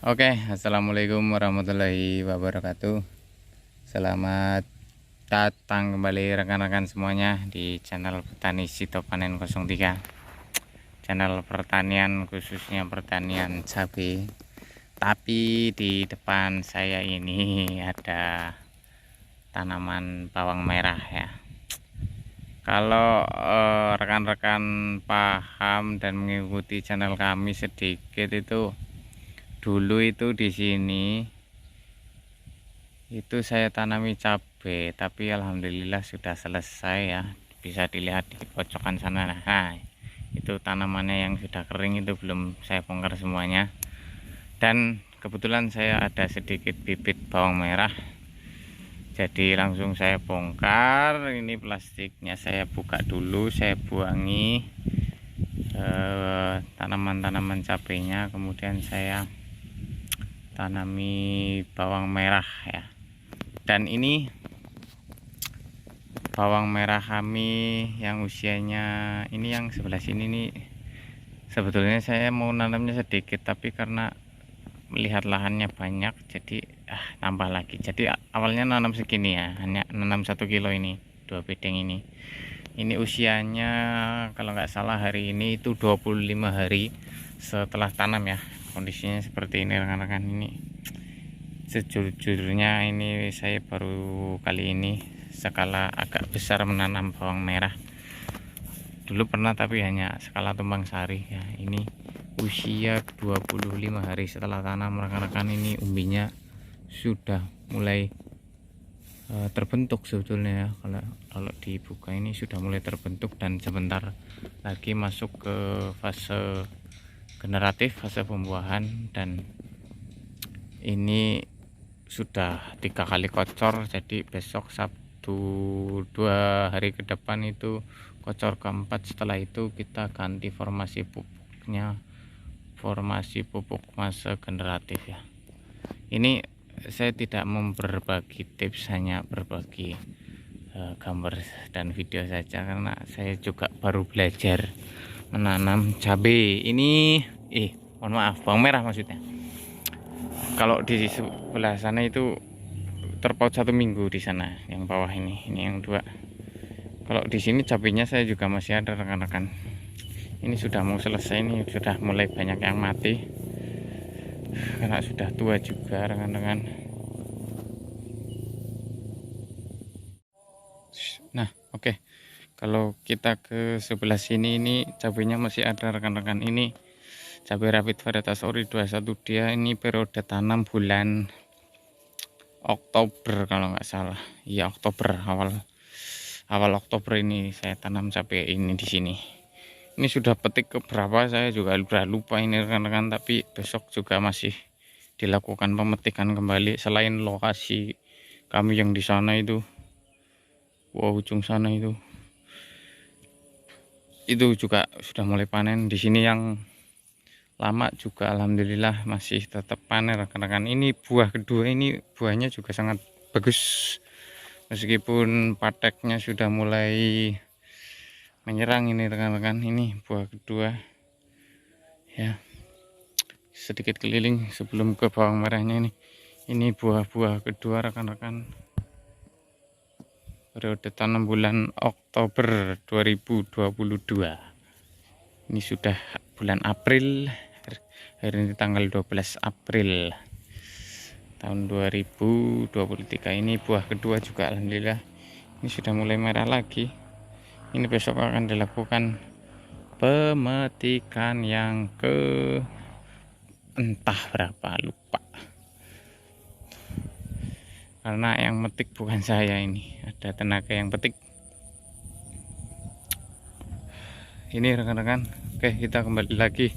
Oke, assalamualaikum warahmatullahi wabarakatuh. Selamat datang kembali rekan-rekan semuanya di channel Petani Sito Panen 03. Channel pertanian, khususnya pertanian cabai. Tapi di depan saya ini ada tanaman bawang merah ya. Kalau rekan-rekan paham dan mengikuti channel kami sedikit, itu dulu itu di sini itu saya tanami cabai, tapi alhamdulillah sudah selesai ya. Bisa dilihat di pojokan sana. Nah, itu tanamannya yang sudah kering itu belum saya bongkar semuanya. Dan kebetulan saya ada sedikit bibit bawang merah, jadi langsung saya bongkar. Ini plastiknya saya buka dulu, saya buangi tanaman-tanaman cabainya, kemudian saya tanami bawang merah ya. Dan ini bawang merah kami yang usianya ini, yang sebelah sini nih, sebetulnya saya mau nanamnya sedikit, tapi karena melihat lahannya banyak jadi tambah lagi. Jadi awalnya nanam segini ya, hanya nanam 1 kilo ini, 2 bedeng ini usianya kalau nggak salah hari ini itu 25 hari setelah tanam ya. Kondisinya seperti ini rekan-rekan. Ini sejujurnya ini saya baru kali ini skala agak besar menanam bawang merah. Dulu pernah tapi hanya skala tumbang sari ya. Ini usia 25 hari setelah tanam rekan-rekan. Ini umbinya sudah mulai terbentuk sebetulnya ya. Kalau dibuka ini sudah mulai terbentuk dan sebentar lagi masuk ke fase generatif, fase pembuahan. Dan ini sudah 3 kali kocor, jadi besok Sabtu 2 hari ke depan itu kocor keempat. Setelah itu kita ganti formasi pupuknya, formasi pupuk fase generatif ya. Ini saya tidak berbagi tips, hanya berbagi gambar dan video saja, karena saya juga baru belajar menanam cabai ini. Mohon maaf, bawang merah maksudnya. Kalau di sebelah sana itu terpaut 1 minggu di sana, yang bawah ini yang 2. Kalau di sini cabainya saya juga masih ada rekan-rekan. Ini sudah mau selesai, ini sudah mulai banyak yang mati karena sudah tua juga rekan-rekan. Nah, oke. Kalau kita ke sebelah sini, ini cabainya masih ada rekan-rekan. Ini cabai rawit varietas ori 21, dia ini periode tanam bulan Oktober kalau nggak salah. Iya, Oktober, awal Oktober ini saya tanam cabai ini di sini. Ini sudah petik ke berapa saya juga udah lupa ini rekan-rekan, tapi besok juga masih dilakukan pemetikan kembali. Selain lokasi kami yang di sana itu, ujung sana itu juga sudah mulai panen. Di sini yang lama juga alhamdulillah masih tetap panen rekan-rekan. Ini buah kedua, ini buahnya juga sangat bagus, meskipun pateknya sudah mulai menyerang ini rekan-rekan. Ini buah kedua ya, sedikit keliling sebelum ke bawang merahnya. Ini buah-buah kedua rekan-rekan, periode tanam bulan Oktober 2022. Ini sudah bulan April, hari ini tanggal 12 April tahun 2023. Ini buah kedua juga alhamdulillah. Ini sudah mulai merah lagi. Ini besok akan dilakukan pemetikan yang ke entah berapa, lupa, karena yang metik bukan saya, ini ada tenaga yang petik. Ini rekan-rekan, oke, kita kembali lagi.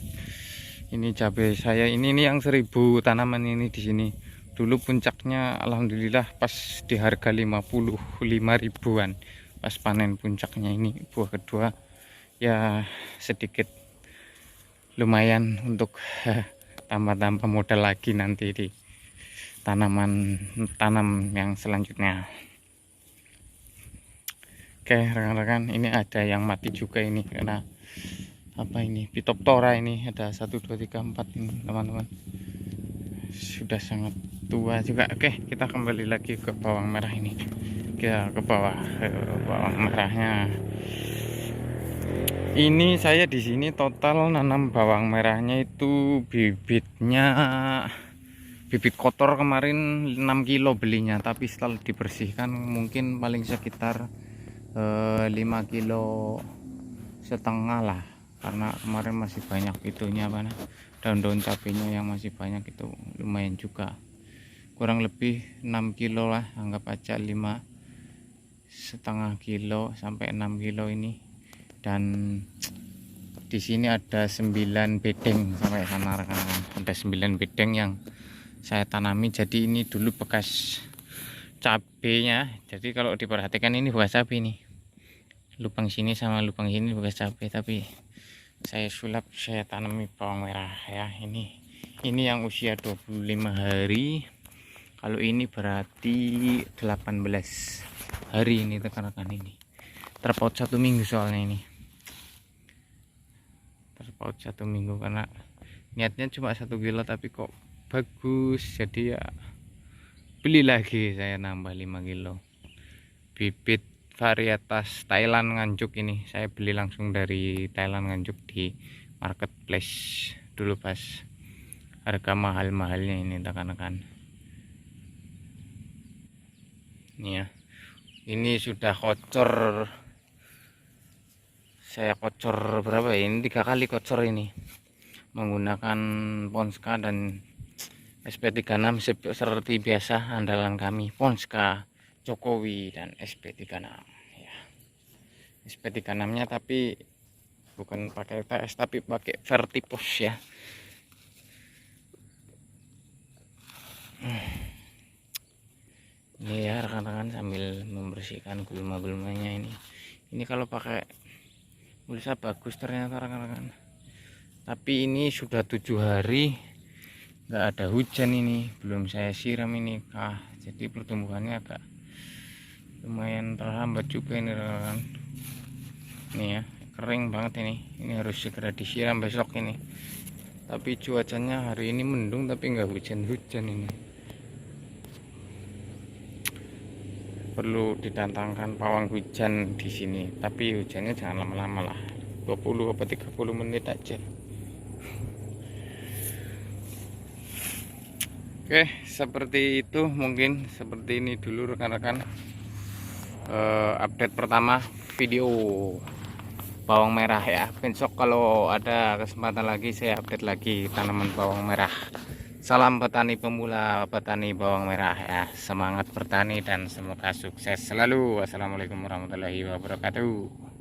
Ini cabai saya ini yang 1000 tanaman ini di sini. Dulu puncaknya alhamdulillah pas di harga 55 ribuan pas panen puncaknya. Ini buah kedua ya, sedikit lumayan untuk tambah-tambah modal lagi nanti di tanam yang selanjutnya. Oke rekan-rekan, ini ada yang mati juga ini karena apa ini, Phytophthora. Ini ada 1 2 3 4 ini teman-teman. sudah sangat tua juga. Oke, kita kembali lagi ke bawang merah ini. Kita ke bawah, ke bawang merahnya. Ini saya di sini total nanam bawang merahnya itu bibit kotor kemarin 6 kilo belinya, tapi setelah dibersihkan mungkin paling sekitar 5 kilo setengah lah, karena kemarin masih banyak itunya mana daun-daun cabenya yang masih banyak, itu lumayan juga, kurang lebih 6 kilo lah, anggap aja 5,5 kilo sampai 6 kilo ini. Dan di sini ada 9 bedeng sampai sana rekan-rekan, ada 9 bedeng yang saya tanami. Jadi ini dulu bekas cabenya, jadi kalau diperhatikan ini bekas cabai nih, lubang sini sama lubang sini bekas cabai, tapi saya sulap, saya tanami bawang merah ya. Ini yang usia 25 hari, kalau ini berarti 18 hari ini rekan-rekan. Ini terpaut 1 minggu soalnya, ini terpaut 1 minggu karena niatnya cuma 1 kilo tapi kok bagus, jadi ya beli lagi saya, nambah 5 kilo bibit varietas Thailand nganjuk. Ini saya beli langsung dari Thailand nganjuk di marketplace dulu pas harga mahal-mahalnya ini rekan-rekan. Ini ya, ini sudah kocor, saya kocor berapa ya, ini 3 kali kocor ini menggunakan Ponska dan SP36 seperti biasa, andalan kami Ponska, Jokowi dan SP36 ya. SP36 nya tapi bukan pakai TS tapi pakai Vertipos ya. Ini ya rekan-rekan, sambil membersihkan gulma-gulmanya ini kalau pakai pulsa bagus ternyata rekan-rekan, tapi ini sudah 7 hari nggak ada hujan, ini belum saya siram ini jadi pertumbuhannya agak lumayan terhambat juga ini rekan-rekan. Ini ya, kering banget ini harus segera disiram besok ini, tapi cuacanya hari ini mendung tapi nggak hujan-hujan. Ini perlu didatangkan pawang hujan di sini, tapi hujannya jangan lama-lama lah, 20 atau 30 menit aja. Oke, seperti itu, mungkin seperti ini dulu rekan-rekan update pertama video bawang merah ya. Besok kalau ada kesempatan lagi saya update lagi tanaman bawang merah. Salam petani pemula, petani bawang merah ya. Semangat bertani dan semoga sukses selalu. Wassalamualaikum warahmatullahi wabarakatuh.